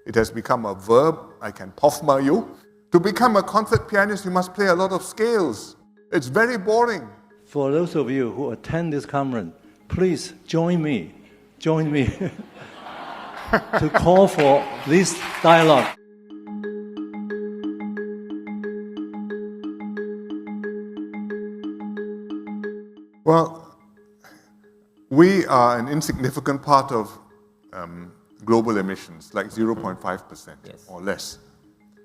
It has become a verb. I can Pofma you. To become a concert pianist, you must play a lot of scales. It's very boring. For those of you who attend this conference, please join me to call for this dialogue. Well, we are an insignificant part of global emissions, like 0.5% or less.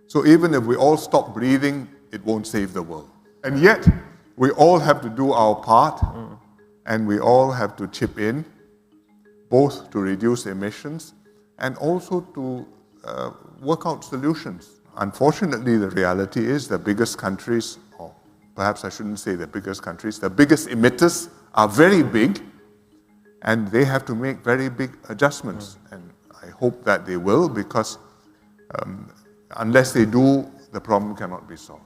So even if we all stop breathing, it won't save the world. And yet, we all have to do our part, and we all have to chip in, both to reduce emissions and also to work out solutions. Unfortunately, the reality is the biggest countries, or perhaps I shouldn't say the biggest countries, the biggest emitters are very big, and they have to make very big adjustments. And I hope that they will, because unless they do, the problem cannot be solved.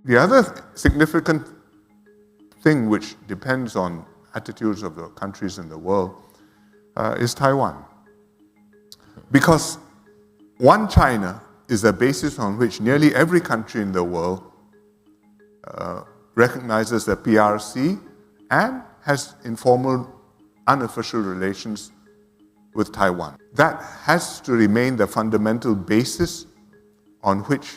The other significant thing which depends on attitudes of the countries in the world is Taiwan. Because one China is the basis on which nearly every country in the world recognizes the PRC and has informal, unofficial relations with Taiwan. That has to remain the fundamental basis on which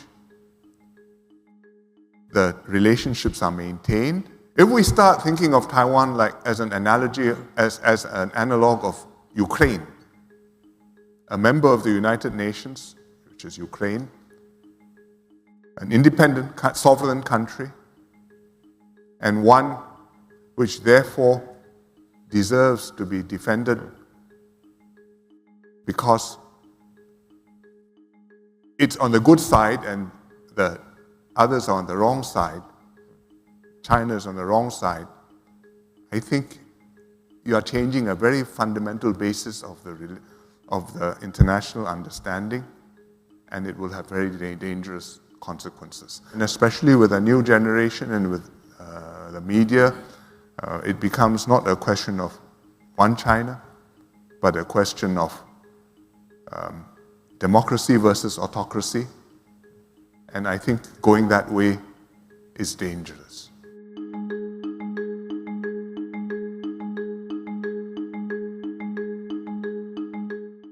the relationships are maintained. If we start thinking of Taiwan like as an analogy, as an analog of Ukraine, a member of the United Nations, which is Ukraine, an independent, sovereign country, and one which therefore deserves to be defended because it's on the good side and the others are on the wrong side, China is on the wrong side, I think you are changing a very fundamental basis of the international understanding, and it will have very dangerous consequences. And especially with a new generation and with the media, it becomes not a question of one China, but a question of democracy versus autocracy. And I think going that way is dangerous.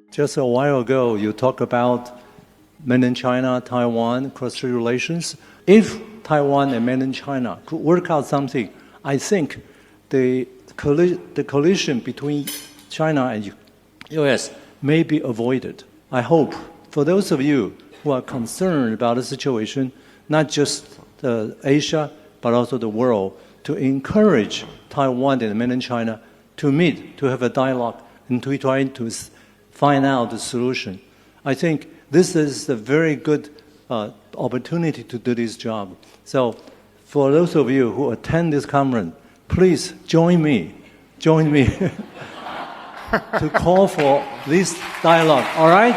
Just a while ago, you talked about mainland China, Taiwan, cross-strait relations. If Taiwan and mainland China could work out something, I think the collision between China and U.S. may be avoided. I hope for those of you who are concerned about the situation, not just Asia, but also the world, to encourage Taiwan and mainland China to meet, to have a dialogue, and to try to find out the solution. I think this is a very good opportunity to do this job. So for those of you who attend this conference, please join me to call for this dialogue. All right?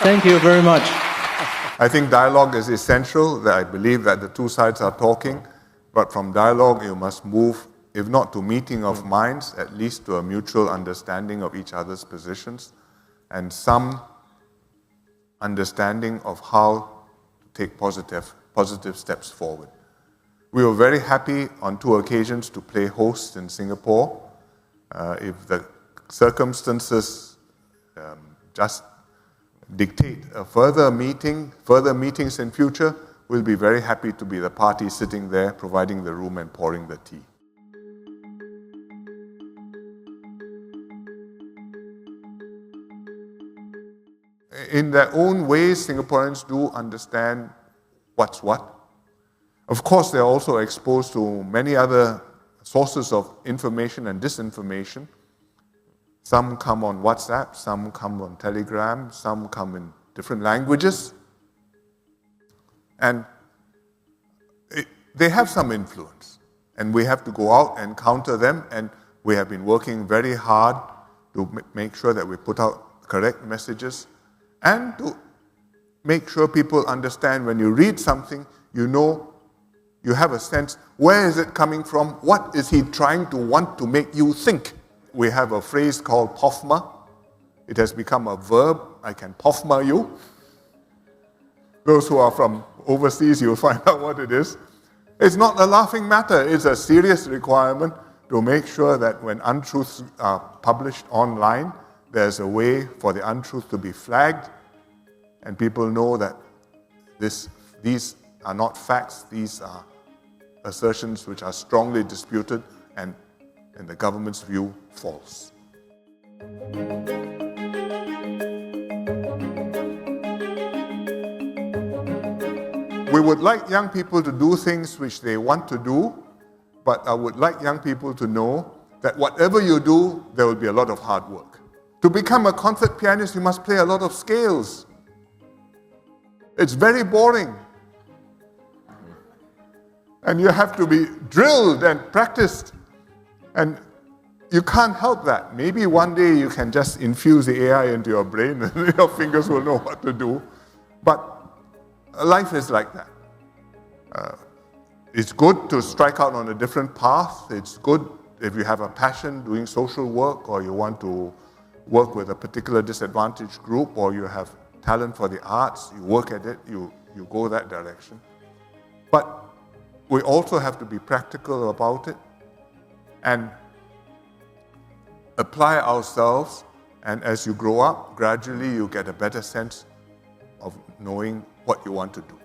Thank you very much. I think dialogue is essential. I believe that the two sides are talking, but from dialogue you must move, if not to meeting of minds, at least to a mutual understanding of each other's positions and some understanding of how to take positive steps forward. We were very happy on 2 occasions to play host in Singapore. If the circumstances just dictate a further meetings in future, we'll be very happy to be the party sitting there, providing the room and pouring the tea. In their own ways, Singaporeans do understand what's what. Of course, they're also exposed to many other sources of information and disinformation. Some come on WhatsApp, some come on Telegram, some come in different languages. And they have some influence. And we have to go out and counter them. And we have been working very hard to make sure that we put out correct messages and to make sure people understand when you read something, you know you have a sense, where is it coming from? What is he trying to want to make you think? We have a phrase called Pofma. It has become a verb. I can Pofma you. Those who are from overseas, you'll find out what it is. It's not a laughing matter. It's a serious requirement to make sure that when untruths are published online, there's a way for the untruth to be flagged, and people know that these are not facts, these are assertions which are strongly disputed and, in the government's view, false. We would like young people to do things which they want to do, but I would like young people to know that whatever you do, there will be a lot of hard work. To become a concert pianist, you must play a lot of scales. It's very boring. And you have to be drilled and practiced. And you can't help that. Maybe one day you can just infuse the AI into your brain and your fingers will know what to do. But life is like that. It's good to strike out on a different path. It's good if you have a passion doing social work, or you want to work with a particular disadvantaged group, or you have talent for the arts, you work at it, you go that direction. But we also have to be practical about it and apply ourselves, and as you grow up, gradually you get a better sense of knowing what you want to do.